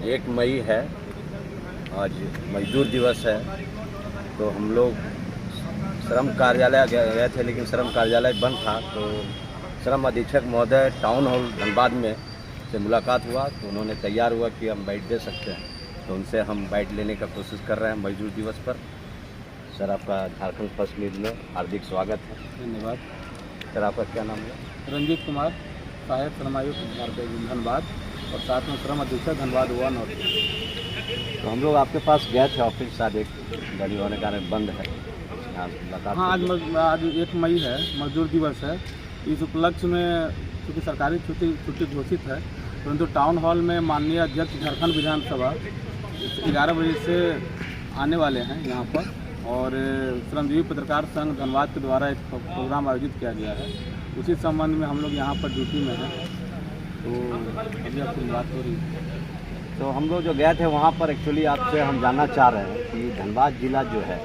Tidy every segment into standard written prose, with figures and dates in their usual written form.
आज 1 मई है, आज मजदूर दिवस है। तो हम लोग श्रम कार्यालय गए थे, लेकिन श्रम कार्यालय बंद था। तो श्रम अधीक्षक महोदय टाउन हॉल धनबाद में से मुलाकात हुआ, तो उन्होंने तैयार हुआ कि हम बाइट दे सकते हैं। तो उनसे हम बाइट लेने का कोशिश कर रहे हैं मजदूर दिवस पर। सर, आपका झारखंड फर्स्ट न्यूज़ में हार्दिक स्वागत है। धन्यवाद। सर, आपका क्या नाम है? रंजीत कुमार, सहायक श्रम आयुक्त धनबाद और साथ में श्रम अधीक्षक धनबाद 1 और 2। तो हम लोग आपके पास गए थे ऑफिस, शायद एक गाड़ी होने के कारण बंद है। हाँ, आज 1 मई है, मजदूर दिवस है। इस उपलक्ष्य में चूँकि सरकारी छुट्टी घोषित है, परंतु टाउन हॉल में माननीय अध्यक्ष झारखंड विधानसभा 11 बजे से आने वाले हैं यहाँ पर, और श्रमजीवी पत्रकार संघ धनबाद के द्वारा एक प्रोग्राम आयोजित किया गया है। उसी संबंध में हम लोग यहाँ पर ड्यूटी में हैं। तो अभी आपकी बात हो रही है। तो हम लोग जो गए थे वहाँ पर एक्चुअली आपसे हम जानना चाह रहे हैं कि धनबाद ज़िला जो है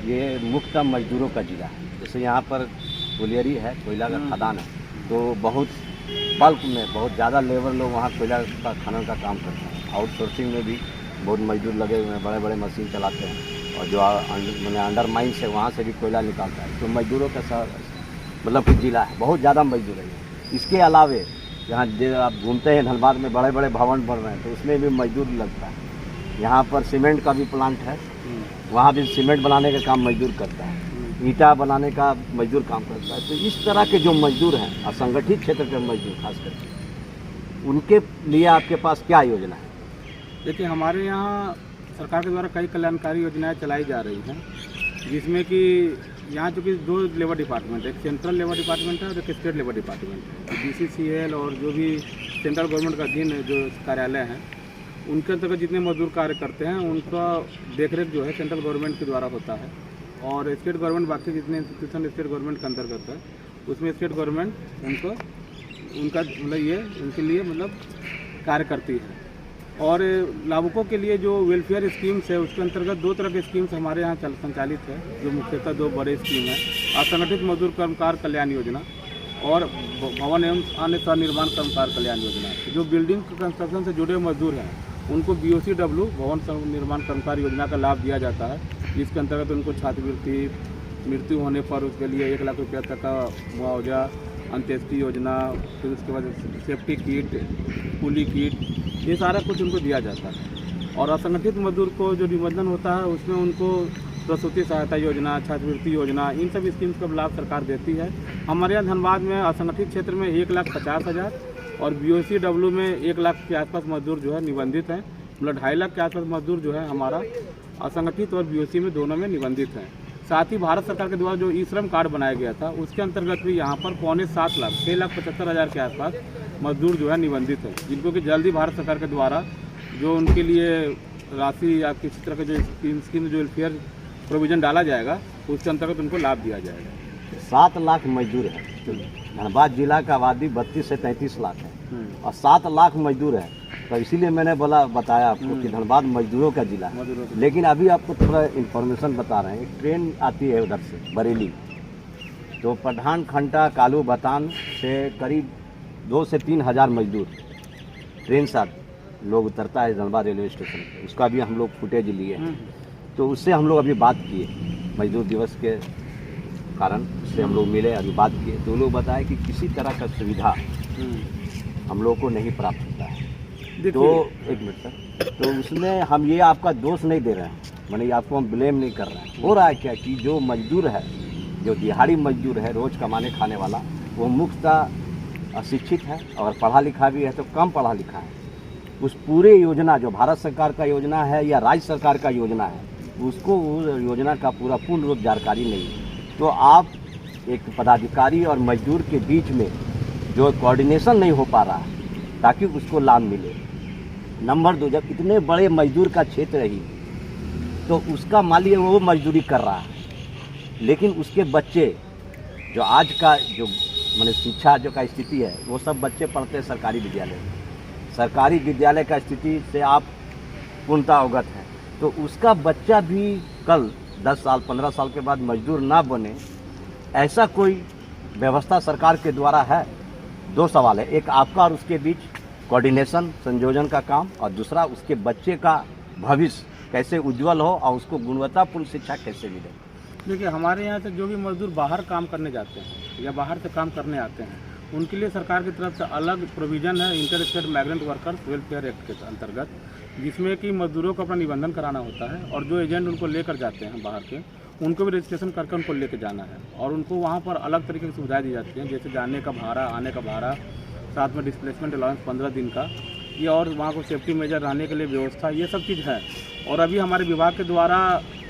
ये मुख्यतः मजदूरों का ज़िला है। जैसे यहाँ पर कोयलियरी है, कोयला का खदान है, तो बहुत बल्क में बहुत ज़्यादा लेबर लोग वहाँ कोयला का खनन का काम करते हैं। आउटसोर्सिंग में भी बहुत मजदूर लगे हुए हैं, बड़े बड़े मशीन चलाते हैं, और जो मैंने अंडर माइंस है वहाँ से भी कोयला निकालता है। तो मजदूरों का मतलब कि ज़िला है, बहुत ज़्यादा मजदूर है। इसके अलावे यहाँ जो आप घूमते हैं धनबाद में बड़े बड़े भवन बन रहे हैं, तो उसमें भी मजदूर लगता है। यहाँ पर सीमेंट का भी प्लांट है, वहाँ भी सीमेंट बनाने का काम मजदूर करता है, ईंटा बनाने का मजदूर काम करता है। तो इस तरह के जो मजदूर हैं, असंगठित क्षेत्र के मजदूर खास करके, उनके लिए आपके पास क्या योजना है? देखिए, हमारे यहाँ सरकार के द्वारा कई कल्याणकारी योजनाएं चलाई जा रही हैं, जिसमें कि यहाँ चूँकि 2 लेबर डिपार्टमेंट है, एक सेंट्रल लेबर डिपार्टमेंट है और एक स्टेट लेबर डिपार्टमेंट है। BCCL और जो भी सेंट्रल गवर्नमेंट का अधीन जो कार्यालय हैं, उनके अंतर्गत जितने मजदूर कार्य करते हैं उनका देखरेख जो है सेंट्रल गवर्नमेंट के द्वारा होता है। और स्टेट गवर्नमेंट बाकी जितने इंस्टीट्यूशन स्टेट गवर्नमेंट के अंतर्गत है, उसमें स्टेट गवर्नमेंट उनका मतलब ये उनके लिए मतलब कार्य करती है। और लाभुकों के लिए जो वेलफेयर स्कीम्स है, उसके अंतर्गत 2 तरह के स्कीम्स हमारे यहाँ संचालित है, जो मुख्यतः 2 बड़े स्कीम हैं। असंगठित मजदूर कर्मकार कल्याण योजना और भवन एवं अन्य स्वनिर्माण कर्मकार कल्याण योजना। जो बिल्डिंग कंस्ट्रक्शन से जुड़े मजदूर हैं उनको BOCW भवन निर्माण कर्मकार योजना का लाभ दिया जाता है, जिसके अंतर्गत उनको छात्रवृत्ति, मृत्यु होने पर उसके लिए 1 लाख रुपये तक का मुआवजा, अंत्येष्टि योजना, फिर उसके बाद सेफ्टी किट, कूली किट, ये सारा कुछ उनको दिया जाता है। और असंगठित मजदूर को जो निबंधन होता है उसमें उनको प्रसूति सहायता योजना, छात्रवृत्ति योजना, इन सब स्कीम्स का लाभ सरकार देती है। हमारे यहाँ धनबाद में असंगठित क्षेत्र में 1,50,000 और BOCW में 1 लाख के आसपास मजदूर जो है निबंधित हैं। मतलब 2.5 लाख के आसपास मजदूर जो है हमारा असंगठित और BOC में दोनों में निबंधित हैं। साथ ही भारत सरकार के द्वारा जो ई-श्रम कार्ड बनाया गया था, उसके अंतर्गत भी यहाँ पर 6.25 लाख 6,75,000 के आसपास मजदूर जो है निबंधित हैं, जिनको कि जल्दी भारत सरकार के द्वारा जो उनके लिए राशि या किसी तरह के जो स्कीम जो वेलफेयर प्रोविज़न डाला जाएगा, उसके अंतर्गत उनको लाभ दिया जाएगा। 7 लाख मजदूर है। धनबाद जिला का आबादी 32 से 33 लाख है और 7 लाख मजदूर है। तो इसीलिए मैंने बताया आपको कि धनबाद मजदूरों का जिला है। लेकिन अभी आपको थोड़ा इन्फॉर्मेशन बता रहे हैं। एक ट्रेन आती है उधर से बरेली, तो पठान खंटा कालू बतान से करीब 2 से 3 हज़ार मजदूर ट्रेन साथ लोग उतरता है धनबाद रेलवे स्टेशन पर। उसका भी हम लोग फुटेज लिए हैं। तो उससे हम लोग अभी बात किए, मजदूर दिवस के कारण उससे हम लोग मिले, अभी बात किए। तो लोग बताए कि किसी तरह का सुविधा हम लोग को नहीं प्राप्त होता है। तो 1 मिनट सर, तो उसमें हम ये आपका दोष नहीं दे रहे हैं, माने आपको हम ब्लेम नहीं कर रहे हैं। हो रहा है क्या कि जो मजदूर है, जो दिहाड़ी मजदूर है, रोज़ कमाने खाने वाला, वो मुख्यतः अशिक्षित है और पढ़ा लिखा भी है तो कम पढ़ा लिखा है। उस पूरे योजना जो भारत सरकार का योजना है या राज्य सरकार का योजना है, उसको उस योजना का पूर्ण रूप जानकारी नहीं है। तो आप एक पदाधिकारी और मजदूर के बीच में जो कोऑर्डिनेशन नहीं हो पा रहा है ताकि उसको लाभ मिले। नंबर 2, जब इतने बड़े मजदूर का क्षेत्र ही तो उसका मालिक वो मजदूरी कर रहा है, लेकिन उसके बच्चे जो आज का जो माने शिक्षा जो का स्थिति है, वो सब बच्चे पढ़ते हैं सरकारी विद्यालय में। सरकारी विद्यालय का स्थिति से आप पूर्णतः अवगत हैं। तो उसका बच्चा भी कल 10 साल 15 साल के बाद मजदूर ना बने, ऐसा कोई व्यवस्था सरकार के द्वारा है? 2 सवाल है, एक आपका और उसके बीच कोऑर्डिनेशन संयोजन का काम, और दूसरा उसके बच्चे का भविष्य कैसे उज्जवल हो और उसको गुणवत्तापूर्ण शिक्षा कैसे मिले। देखिए, हमारे यहाँ से जो भी मजदूर बाहर काम करने जाते हैं या बाहर से काम करने आते हैं, उनके लिए सरकार की तरफ से अलग प्रोविज़न है inter state migrant workers welfare act के अंतर्गत, जिसमें कि मजदूरों को अपना निबंधन कराना होता है और जो एजेंट उनको लेकर जाते हैं बाहर के, उनको भी रजिस्ट्रेशन करके उनको लेकर जाना है और उनको वहाँ पर अलग तरीके की सुविधाएं दी जाती हैं, जैसे जाने का भाड़ा, आने का भाड़ा, साथ में डिस्प्लेसमेंट अलाउंस 15 दिन का, ये और वहाँ को सेफ्टी मेजर रहने के लिए व्यवस्था, ये सब चीज़ है। और अभी हमारे विभाग के द्वारा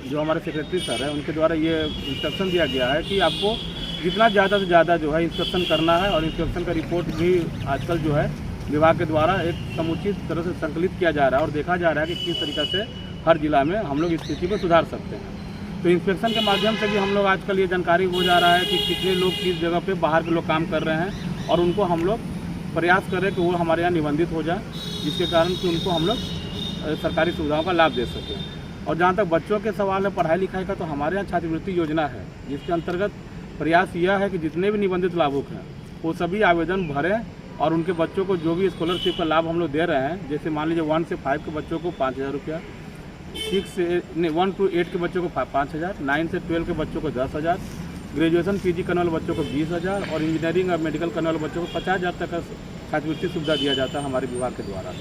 जो हमारे सेक्रेटरी सर है, उनके द्वारा ये इंस्ट्रक्शन दिया गया है कि आपको जितना ज़्यादा से ज़्यादा जो है इंस्पेक्शन करना है, और इंस्पेक्शन का रिपोर्ट भी आजकल जो है विभाग के द्वारा एक समुचित तरह से संकलित किया जा रहा है और देखा जा रहा है कि किस तरीक़े से हर जिला में हम लोग स्थिति को सुधार सकते हैं। तो इंस्पेक्शन के माध्यम से भी हम लोग आजकल ये जानकारी हो जा रहा है कि कितने लोग किस जगह पे बाहर के लोग काम कर रहे हैं, और उनको हम लोग प्रयास करें कि वो हमारे यहाँ निबंधित हो जाए, जिसके कारण कि उनको हम लोग सरकारी सुविधाओं का लाभ दे सकें। और जहाँ तक बच्चों के सवाल है पढ़ाई लिखाई का, तो हमारे यहाँ छात्रवृत्ति योजना है, जिसके अंतर्गत प्रयास यह है कि जितने भी निबंधित लाभुक हैं वो सभी आवेदन भरें और उनके बच्चों को जो भी स्कॉलरशिप का लाभ हम लोग दे रहे हैं, जैसे मान लीजिए 1 से 5 के बच्चों को 5,000 रुपया, 1 to 8 के बच्चों को 5,000, 9 से 12 के बच्चों को 10,000, ग्रेजुएशन PG करने वाले बच्चों को 20,000 और इंजीनियरिंग और मेडिकल करने वाले बच्चों को 50,000 तक का छात्रवृत्ति सुविधा दिया जाता है हमारे विभाग के द्वारा।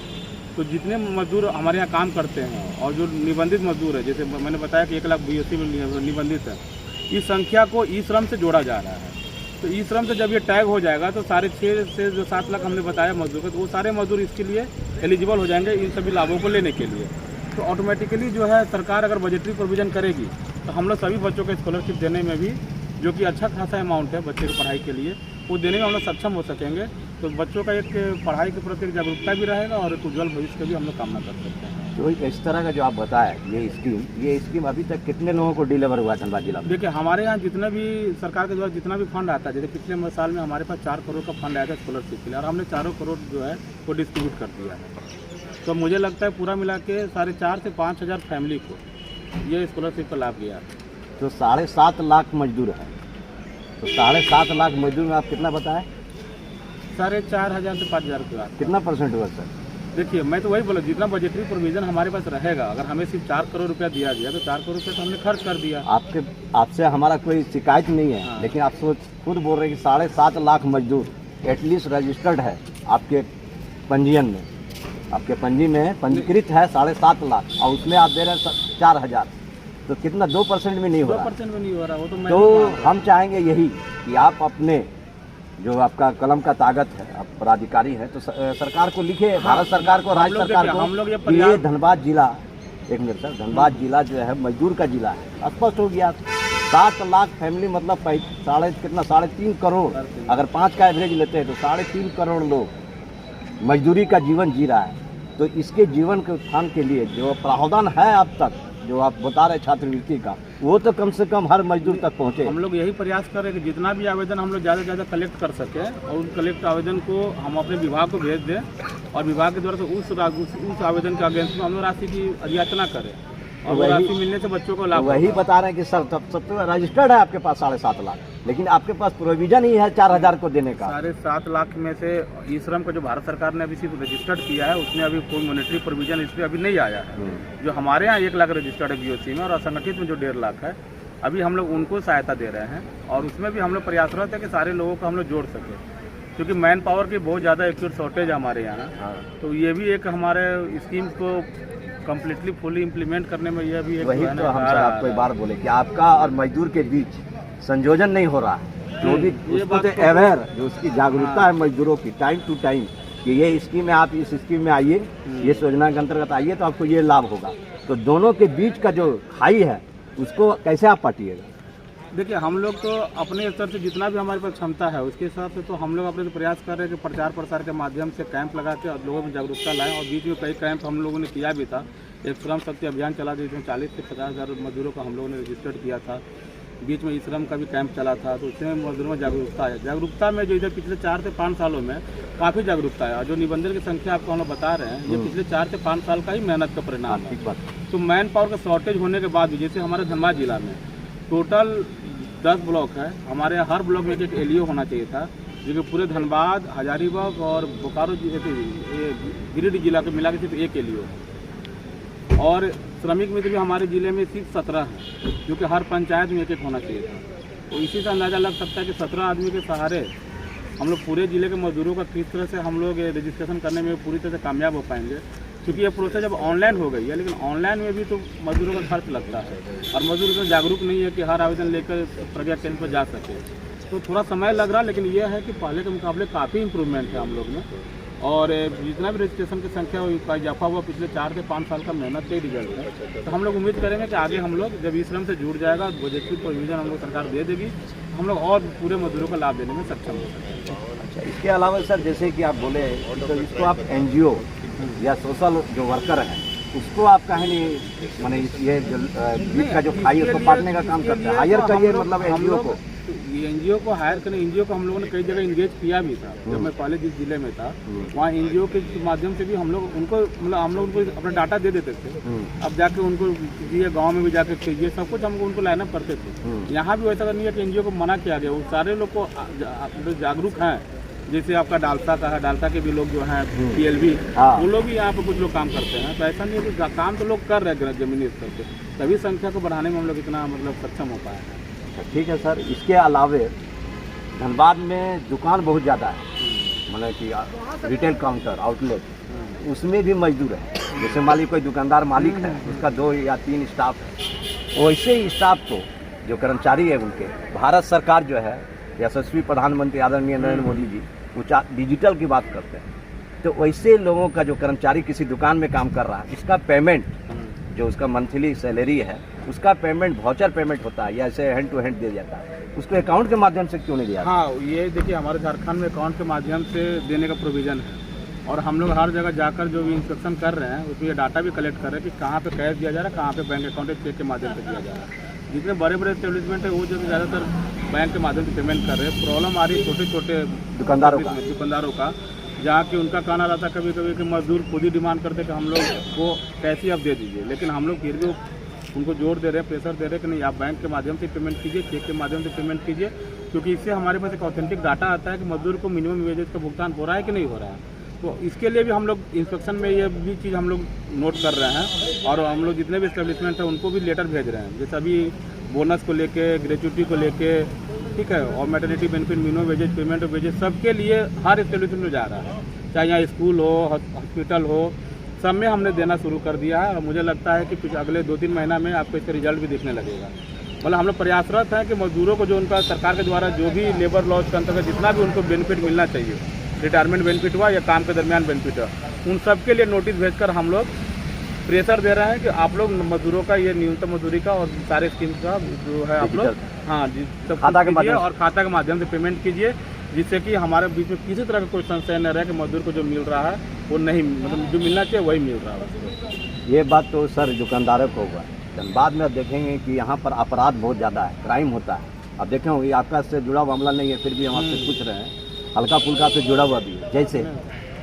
तो जितने मजदूर हमारे यहाँ काम करते हैं और जो निबंधित मजदूर है, जैसे मैंने बताया कि 1,82,000 में निबंधित है, इस संख्या को ई श्रम से जोड़ा जा रहा है। तो ई श्रम से जब ये टैग हो जाएगा तो 6.5 से जो 7 लाख हमने बताया मजदूर का, तो वो सारे मजदूर इसके लिए एलिजिबल हो जाएंगे इन सभी लाभों को लेने के लिए। तो ऑटोमेटिकली जो है सरकार अगर बजटरी प्रोविज़न करेगी तो हम लोग सभी बच्चों को स्कॉलरशिप देने में भी, जो कि अच्छा खासा अमाउंट है बच्चे की पढ़ाई के लिए, वो देने में हम लोग सक्षम हो सकेंगे। तो बच्चों का एक पढ़ाई के प्रति एक जागरूकता भी रहेगा और एक उज्जवल भविष्य का भी हम लोग कामना कर सकते हैं। तो इस तरह का जो आप बताया ये स्कीम अभी तक कितने लोगों को डिलीवर हुआ धनबाद जिला में? देखिए, हमारे यहाँ जितना भी सरकार के द्वारा जितना भी फंड आता है, जैसे पिछले साल में हमारे पास 4 करोड़ का फंड आया था स्कॉलरशिप के लिए, और हमने 4 करोड़ जो है वो डिस्ट्रीब्यूट कर दिया है। तो मुझे लगता है पूरा मिला के 4,500 से 5,000 फैमिली को ये स्कॉलरशिप का लाभ गया। तो 7.5 लाख मजदूर है, तो 7.5 लाख मजदूर में आप कितना बताएं? 4,500 से 5,000 के बाद कितना परसेंट हुआ सर? देखिए, मैं तो वही बोला, जितना बजटरी प्रोविज़न हमारे पास रहेगा, अगर हमें सिर्फ 4 करोड़ रुपया दिया गया तो 4 करोड़ रुपया तो हमने खर्च कर दिया। आपसे हमारा कोई शिकायत नहीं है, हाँ। लेकिन आप खुद बोल रहे हैं कि 7.5 लाख मजदूर एटलीस्ट रजिस्टर्ड है आपके पंजीयन में, आपके पंजी में पंजीकृत है 7.5 लाख, और उसमें आप दे रहे हैं 4,000, तो कितना 2% में नहीं हो रहा? 2% में नहीं हो रहा, वो तो तो हम चाहेंगे यही कि आप अपने जो आपका कलम का ताकत है, आप पदाधिकारी है, तो सरकार को लिखे, भारत सरकार को, राज्य सरकार को, ये धनबाद जिला, एक मिनट सर, धनबाद जिला जो है मजदूर का जिला है। स्पष्ट हो गया, 7 लाख फैमिली मतलब 3.5 करोड़, अगर 5 का एवरेज लेते हैं तो 3.5 करोड़ लोग मजदूरी का जीवन जी रहा है। तो इसके जीवन के उत्थान के लिए जो प्रावधान है अब तक जो आप बता रहे छात्रवृत्ति का, वो तो कम से कम हर मजदूर तक पहुंचे। हम लोग यही प्रयास कर रहे हैं कि जितना भी आवेदन हम लोग ज़्यादा से ज़्यादा कलेक्ट कर सकें और उन कलेक्ट आवेदन को हम अपने विभाग को भेज दें, और विभाग के द्वारा से उस आवेदन के अगेंस्ट में हम लोग राशि की याचना करें, और वो राशि मिलने से बच्चों को लाभ। वही बता रहे हैं कि सर तब तो रजिस्टर्ड है आपके पास 7.5 लाख, लेकिन आपके पास प्रोविजन ही है 4,000 को देने का। 7.5 लाख में से ई श्रम का जो भारत सरकार ने अभी सिर्फ रजिस्टर्ड किया है, उसमें अभी कोई मॉनेटरी प्रोविजन इसमें अभी नहीं आया है। जो हमारे यहाँ 1 लाख रजिस्टर्ड है BOC में, और असंगठित में जो 1.5 लाख है, अभी हम लोग उनको सहायता दे रहे हैं, और उसमें भी हम लोग प्रयासरत है कि सारे लोगों को हम लोग जोड़ सकें, क्योंकि मैन पावर की बहुत ज़्यादा एक्यूट शॉर्टेज है हमारे यहाँ। तो ये भी एक हमारे स्कीम को कम्प्लीटली फुली इम्प्लीमेंट करने में यह भी एक वही तो हम सर आपको एक बार बोले कि आपका और मजदूर के बीच संयोजन नहीं हो रहा है। जो भी उसको तो अवेयर, जो उसकी जागरूकता है मजदूरों की टाइम टू टाइम कि ये स्कीम है, आप इस स्कीम में आइए, ये योजना के अंतर्गत आइए तो आपको ये लाभ होगा। तो दोनों के बीच का जो खाई है उसको कैसे आप पाटिएगा? देखिए, हम लोग तो अपने स्तर से जितना भी हमारे पास क्षमता है उसके हिसाब से तो हम लोग अपने प्रयास कर रहे हैं कि प्रचार प्रसार के माध्यम से कैंप लगा के और लोगों में जागरूकता लाएं। और बीच में कई कैंप हम लोगों ने किया भी था। एक श्रम शक्ति अभियान चला जिसमें 40 से 50,000 मजदूरों को हम लोगों ने रजिस्टर्ड किया था। बीच में ई श्रम का भी कैंप चला था, तो उसमें मजदूरों में जागरूकता है। जागरूकता में जो इधर पिछले 4 से 5 सालों में काफ़ी जागरूकता है, और जो निबंधन की संख्या आपको हम लोग बता रहे हैं, ये पिछले 4 से 5 साल का ही मेहनत का परिणाम है। ठीक बात। तो मैन पावर का शॉर्टेज होने के बाद भी, जैसे हमारे धनबाद जिला में टोटल 10 ब्लॉक है, हमारे हर ब्लॉक में एक LEO होना चाहिए था, जो कि पूरे धनबाद, हजारीबाग और बोकारो गिरिडीह जिला के मिला के सिर्फ एक एलईओ है। और श्रमिक मित्र भी हमारे ज़िले में सिर्फ 17 हैं, जो कि हर पंचायत में एक होना चाहिए था। तो इसी से अंदाज़ा लग सकता है कि 17 आदमी के सहारे हम लोग पूरे ज़िले के मजदूरों का किस तरह से हम लोग रजिस्ट्रेशन करने में पूरी तरह से कामयाब हो पाएंगे। क्योंकि ये प्रोसेस जब ऑनलाइन हो गई है, लेकिन ऑनलाइन में भी तो मजदूरों का खर्च लगता है और मजदूर इतना जागरूक नहीं है कि हर आवेदन लेकर प्रज्ञा केंद्र पर जा सके। तो थोड़ा समय लग रहा, लेकिन यह है कि पहले के मुकाबले काफ़ी इम्प्रूवमेंट है हम लोग में। और जितना भी रजिस्ट्रेशन की संख्या का इजाफा हुआ पिछले 4 से 5 साल का मेहनत के रिजल्ट है। तो हम लोग उम्मीद करेंगे कि आगे हम लोग जब ई श्रम से जुड़ जाएगा, बजटीय प्रोविजन हम लोग सरकार दे देगी, हम लोग और पूरे मजदूरों का लाभ देने में सक्षम हो सकेंगे। अच्छा, इसके अलावा सर जैसे कि आप बोले तो इसको आप एनजीओ या सोशल जो वर्कर हैं उसको आप कहीं नहीं माने ये जो बीच का जो खाई उसको पाटने का काम करते हैं, हायर करिए मतलब एनजीओ को। ये एनजीओ को हायर करने, एनजीओ को हम लोगों ने कई जगह इंगेज किया भी था। जब मैं पहले जिस जिले में था वहाँ एनजीओ के माध्यम से भी हम लोग उनको मतलब हम लोग उनको अपना डाटा दे देते थे। अब जाके उनको ये गांव में भी जाके कीजिए, सब कुछ हमको उनको लाइनअप करते थे। यहाँ भी वैसा नहीं है कि एनजीओ को मना किया गया, वो सारे लोग को जागरूक हैं। जैसे आपका डालसा का है, डालसा के भी लोग जो हैं पीएलबी, वो लोग भी यहाँ पे कुछ लोग काम करते हैं। तो ऐसा नहीं है कि काम तो लोग कर रहे हैं जमीनी स्तर पे, तभी संख्या को बढ़ाने में हम लोग इतना मतलब सक्षम हो पाए हैं। ठीक है सर, इसके अलावे धनबाद में दुकान बहुत ज़्यादा है, मतलब कि रिटेल काउंटर आउटलेट, उसमें भी मजदूर है। जैसे मान ली कोई दुकानदार मालिक है, उसका 2 या 3 स्टाफ है, वैसे ही स्टाफ को जो कर्मचारी है उनके भारत सरकार जो है यशस्वी प्रधानमंत्री आदरणीय नरेंद्र मोदी जी डिजिटल की बात करते हैं। तो वैसे लोगों का जो कर्मचारी किसी दुकान में काम कर रहा है, इसका पेमेंट जो उसका मंथली सैलरी है उसका पेमेंट वाउचर पेमेंट होता है या ऐसे हैंड टू हैंड दिया जाता है, उसको अकाउंट के माध्यम से क्यों नहीं दिया? हाँ, ये देखिए हमारे झारखंड में अकाउंट के माध्यम से देने का प्रोविज़न है। और हम लोग हर जगह जाकर जो भी इंस्पेक्शन कर रहे हैं उसमें ये डाटा भी कलेक्ट कर रहे हैं कि कहाँ पे कैश दिया जा रहा है, कहाँ पे बैंक अकाउंट चेक के माध्यम से दिया जा रहा है। जितने बड़े बड़े एस्टेब्लिशमेंट है वो जो ज़्यादातर बैंक के माध्यम से पेमेंट कर रहे हैं। प्रॉब्लम आ रही है छोटे छोटे दुकानदारों का, जहाँ कि उनका कहना रहता है कभी कभी कि मजदूर खुद ही डिमांड करते कि हम लोग को कैसे आप दे दीजिए, लेकिन हम लोग फिर भी उनको जोर दे रहे हैं, प्रेशर दे रहे हैं कि नहीं आप बैंक के माध्यम से पेमेंट कीजिए, चेक के माध्यम से पेमेंट कीजिए। क्योंकि इससे हमारे पास एक ऑथेंटिक डाटा आता है कि मजदूर को मिनिमम वेजेज का भुगतान हो रहा है कि नहीं हो रहा है। तो इसके लिए भी हम लोग इंस्पेक्शन में ये भी चीज़ हम लोग नोट कर रहे हैं और हम लोग जितने भी एस्टेब्लिशमेंट हैं उनको भी लेटर भेज रहे हैं। जैसे अभी बोनस को लेके, ग्रेचुटी को लेके, ठीक है, और maternity benefit, minimum wages, payment of wages, सबके लिए हर एस्टेब्लिशमेंट में जा रहा है, चाहे यहाँ स्कूल हो, हॉस्पिटल हो, सब में हमने देना शुरू कर दिया है। और मुझे लगता है कि कुछ अगले 2-3 महीना में आपको इसका रिजल्ट भी दिखने लगेगा। मतलब हम लोग प्रयासरत हैं कि मजदूरों को जो उनका सरकार के द्वारा जो भी लेबर लॉज के अंतर्गत जितना भी उनको बेनिफिट मिलना चाहिए, रिटायरमेंट बेनिफिट हुआ या काम के दरमियान बेनिफिट हुआ, उन सब के लिए नोटिस भेजकर हम लोग प्रेशर दे रहे हैं कि आप लोग मजदूरों का ये न्यूनतम मजदूरी का और सारे स्कीम का जो है आप लोग हाँ जी सब खाता के माध्यम और खाता के माध्यम से पेमेंट कीजिए, जिससे कि हमारे बीच में किसी तरह का कोई संशय न रहे कि मजदूर को जो मिल रहा है वो नहीं, मतलब जो मिलना चाहिए वही मिल रहा है। ये बात तो सर दुकानदारों को होगा। धनबाद में अब देखेंगे कि यहाँ पर अपराध बहुत ज़्यादा है, क्राइम होता है। अब देखें ये आपका से जुड़ा हुआ मामला नहीं है, फिर भी हम आपसे पूछ रहे हैं, हल्का फुल्का से जुड़ा हुआ भी है। जैसे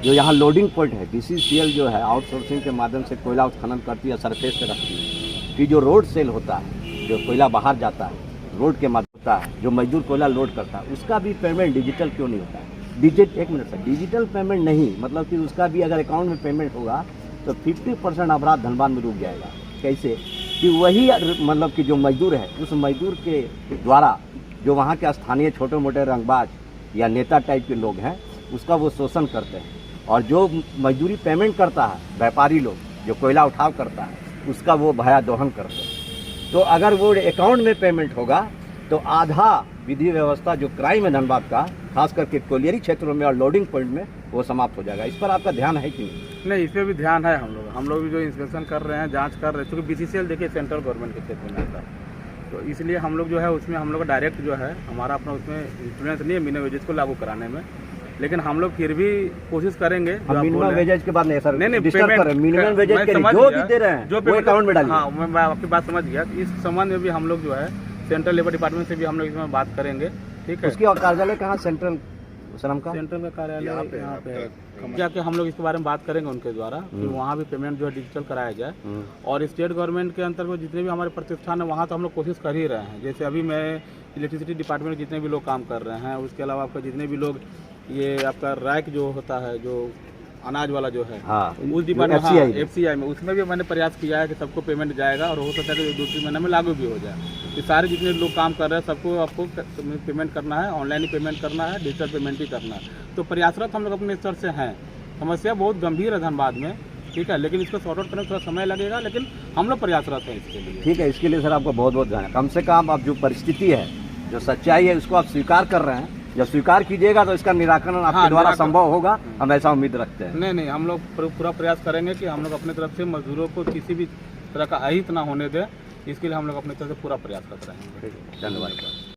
जो यहाँ लोडिंग पॉइंट है, BCCL जो है आउटसोर्सिंग के माध्यम से कोयला उत्खनन करती है, सरफेस पे रखती है। फिर जो रोड सेल होता है, जो कोयला बाहर जाता है रोड के माध्यम होता है, जो मजदूर कोयला लोड करता है, उसका भी पेमेंट डिजिटल क्यों नहीं होता है? एक मिनट सर, डिजिटल पेमेंट नहीं, मतलब कि उसका भी अगर अकाउंट में पेमेंट होगा तो 50% अपराध धनबाद में रुक जाएगा। कैसे कि वही मतलब कि जो मजदूर है, उस मजदूर के द्वारा जो वहाँ के स्थानीय छोटे मोटे रंगबाज या नेता टाइप के लोग हैं उसका वो शोषण करते हैं, और जो मजदूरी पेमेंट करता है व्यापारी लोग जो कोयला उठाव करता है उसका वो भया दोहन करते हैं। तो अगर वो अकाउंट में पेमेंट होगा तो आधा विधि व्यवस्था जो क्राइम है धनबाद का, खास करके कोलियरी क्षेत्रों में और लोडिंग पॉइंट में, वो समाप्त हो जाएगा। इस पर आपका ध्यान है कि नहीं? नहीं, इस पर भी ध्यान है। हम लोग भी जो इंस्पेक्शन कर रहे हैं, जांच कर रहे हैं, क्योंकि BCCL देखिए सेंट्रल गवर्नमेंट के क्षेत्र में आता है, तो इसलिए हम लोग जो है उसमें हम लोग डायरेक्ट जो है हमारा अपना उसमें इंफ्लुएंस नहीं है मिनिमम वेजेज को लागू कराने में, लेकिन हम लोग फिर भी कोशिश करेंगे। मिनिमम वेजेज के बाद नहीं सर, नहीं मिनिमम वेजेज के लिए जो भी दे रहे हैं जो अकाउंट में डालिए। हाँ, मैं आपकी बात समझ गया। इस संबंध में भी हम लोग जो है सेंट्रल लेबर डिपार्टमेंट से भी हम लोग इसमें बात करेंगे, ठीक है। उसकी कार्यालय कहाँ? सेंट्रल श्रम का सेंट्रल का कार्यालय यहाँ पे है। क्या कि हम लोग इसके बारे में बात करेंगे उनके द्वारा कि वहाँ भी पेमेंट जो है डिजिटल कराया जाए। और स्टेट गवर्नमेंट के अंतर्गत जितने भी हमारे प्रतिष्ठान है वहाँ तो हम लोग कोशिश कर ही रहे हैं। जैसे अभी मैं इलेक्ट्रिसिटी डिपार्टमेंट में जितने भी लोग काम कर रहे हैं, उसके अलावा आपका जितने भी लोग ये आपका रैक जो होता है जो अनाज वाला जो है, हाँ, उस डिपार्टमेंट FCI में उसमें भी मैंने प्रयास किया है कि सबको पेमेंट जाएगा और हो सकता है कि 2-3 महीने में लागू भी हो जाए। ये सारे जितने लोग काम कर रहे हैं सबको आपको पेमेंट करना है, ऑनलाइन ही पेमेंट करना है, डिजिटल पेमेंट ही करना है। तो प्रयासरत हम लोग अपने स्तर से हैं। समस्या बहुत गंभीर है धनबाद में, ठीक है, लेकिन इसको सॉर्ट आउट करने में थोड़ा समय लगेगा, लेकिन हम लोग प्रयासरत हैं इसके लिए। ठीक है, इसके लिए सर आपका बहुत बहुत धन्यवाद। कम से कम अब जो परिस्थिति है, जो सच्चाई है, उसको आप स्वीकार कर रहे हैं। जब स्वीकार कीजिएगा तो इसका निराकरण आपके द्वारा संभव होगा, हम ऐसा उम्मीद रखते हैं। नहीं, हम लोग पूरा प्रयास करेंगे कि हम लोग अपने तरफ से मजदूरों को किसी भी तरह का अहित ना होने दें। इसके लिए हम लोग अपनी तरफ से पूरा प्रयास करते रहेंगे। धन्यवाद।